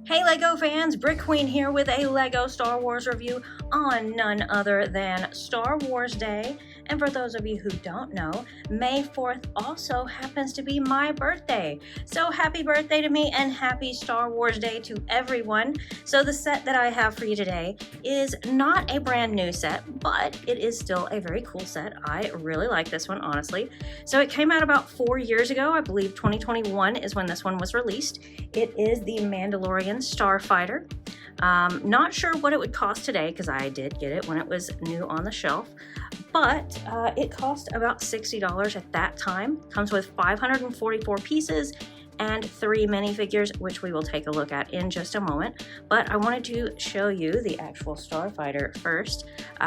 Hey Lego fans, BrickQueen here with a Lego Star Wars review on none other than Star Wars Day. And for those of you who don't know, May 4th also happens to be my birthday. So happy birthday to me and happy Star Wars Day to everyone. So the set that I have for you today is not a brand new set, but it is still a very cool set. I really like this one, honestly. So it came out about 4 years ago. I believe 2021 is when this one was released. It is the Mandalorian Starfighter. Not sure what it would cost today because I did get it when it was new on the shelf, but it cost about $60 at that time. Comes with 544 pieces and 3 minifigures, which we will take a look at in just a moment. But I wanted to show you the actual Starfighter first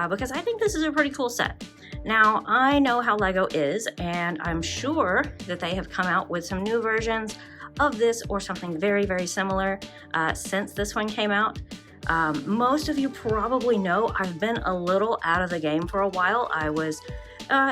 because I think this is a pretty cool set. Now, I know how Lego is, and I'm sure that they have come out with some new versions of this or something very, very similar since this one came out. Most of you probably know I've been a little out of the game for a while. I was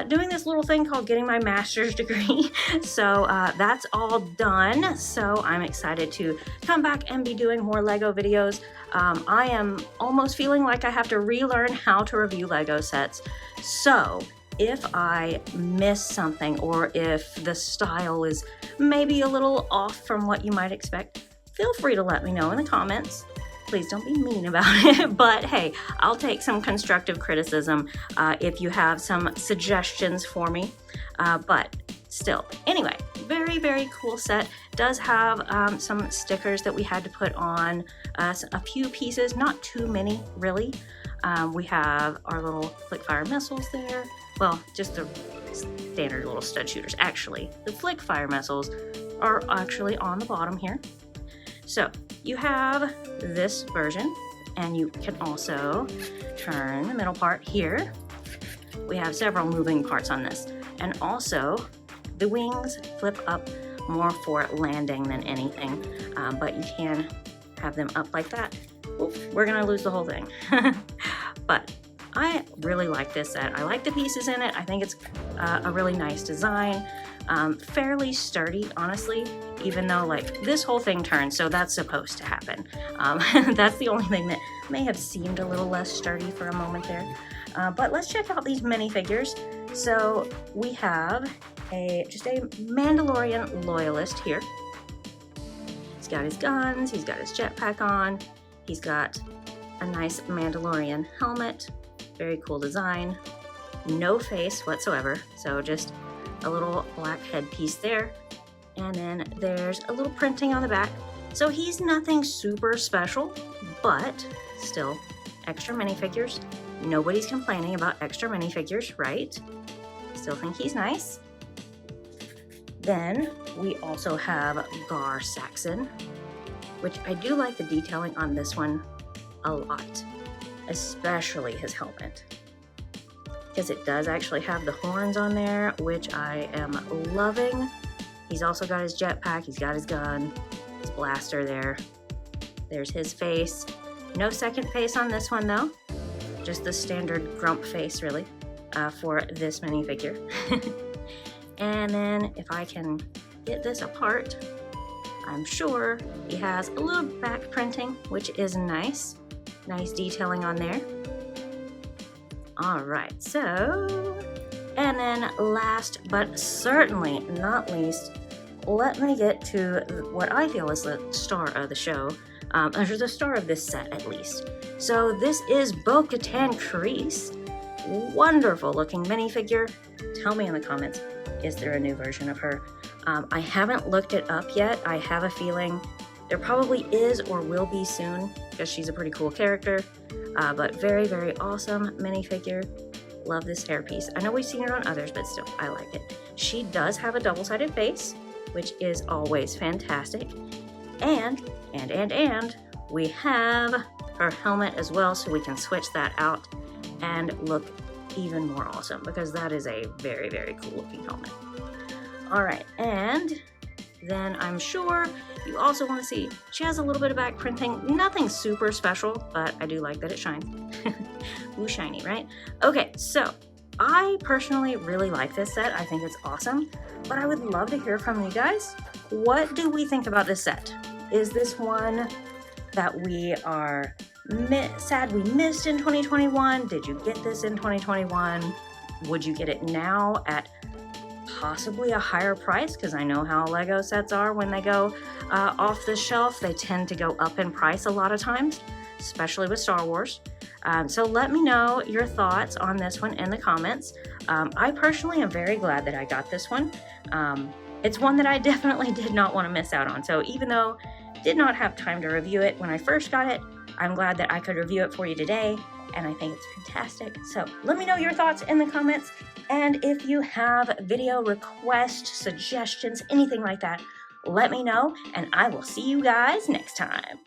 doing this little thing called getting my master's degree. So that's all done. So I'm excited to come back and be doing more Lego videos. I am almost feeling like I have to relearn how to review Lego sets. So if I miss something or if the style is maybe a little off from what you might expect, feel free to let me know in the comments. Please don't be mean about it, but hey, I'll take some constructive criticism if you have some suggestions for me, but still. Anyway, very, very cool set. Does have some stickers that we had to put on a few pieces, not too many really. We have our little flick fire missiles there. Well, just the standard little stud shooters. Actually, the flick fire missiles are actually on the bottom here. So you have this version, and you can also turn the middle part here. We have several moving parts on this, and also the wings flip up more for landing than anything, but you can have them up like that. Oof, we're gonna lose the whole thing. But I really like this set. I like the pieces in it. I think it's a really nice design. Fairly sturdy, honestly, even though like this whole thing turns, so that's supposed to happen. That's the only thing that may have seemed a little less sturdy for a moment there. But let's check out these minifigures. So we have just a Mandalorian Loyalist here. He's got his guns, he's got his jetpack on, he's got a nice Mandalorian helmet. Very cool design. No face whatsoever, so just a little black headpiece there. And then there's a little printing on the back. So he's nothing super special, but still extra minifigures. Nobody's complaining about extra minifigures, right? Still think he's nice. Then we also have Gar Saxon, which I do like the detailing on this one a lot, especially his helmet, because it does actually have the horns on there, which I am loving. He's also got his jetpack, he's got his gun, his blaster there. There's his face. No second face on this one though, just the standard grump face really for this minifigure. And then if I can get this apart, I'm sure he has a little back printing, which is nice. Nice detailing on there. All right, so, and then last but certainly not least, let me get to what I feel is the star of the show, or the star of this set at least. So this is Bo-Katan Kryze. Wonderful looking minifigure. Tell me in the comments, is there a new version of her? I haven't looked it up yet. I have a feeling there probably is or will be soon because she's a pretty cool character, but very, very awesome minifigure. Love this hairpiece. I know we've seen it on others, but still, I like it. She does have a double-sided face, which is always fantastic. And we have her helmet as well, so we can switch that out and look even more awesome because that is a very, very cool looking helmet. All right, and then I'm sure you also want to see she has a little bit of back printing. Nothing super special, but I do like that it shines. Ooh, shiny, right? Okay, so I personally really like this set. I think it's awesome, but I would love to hear from you guys. What do we think about this set? Is this one that we are sad we missed in 2021? Did you get this in 2021? Would you get it now at possibly a higher price? Because I know how Lego sets are when they go off the shelf. They tend to go up in price a lot of times, especially with Star Wars. So let me know your thoughts on this one in the comments. I personally am very glad that I got this one. It's one that I definitely did not want to miss out on. So even though I did not have time to review it when I first got it, I'm glad that I could review it for you today, and I think it's fantastic. So let me know your thoughts in the comments, and if you have video requests, suggestions, anything like that, let me know, and I will see you guys next time.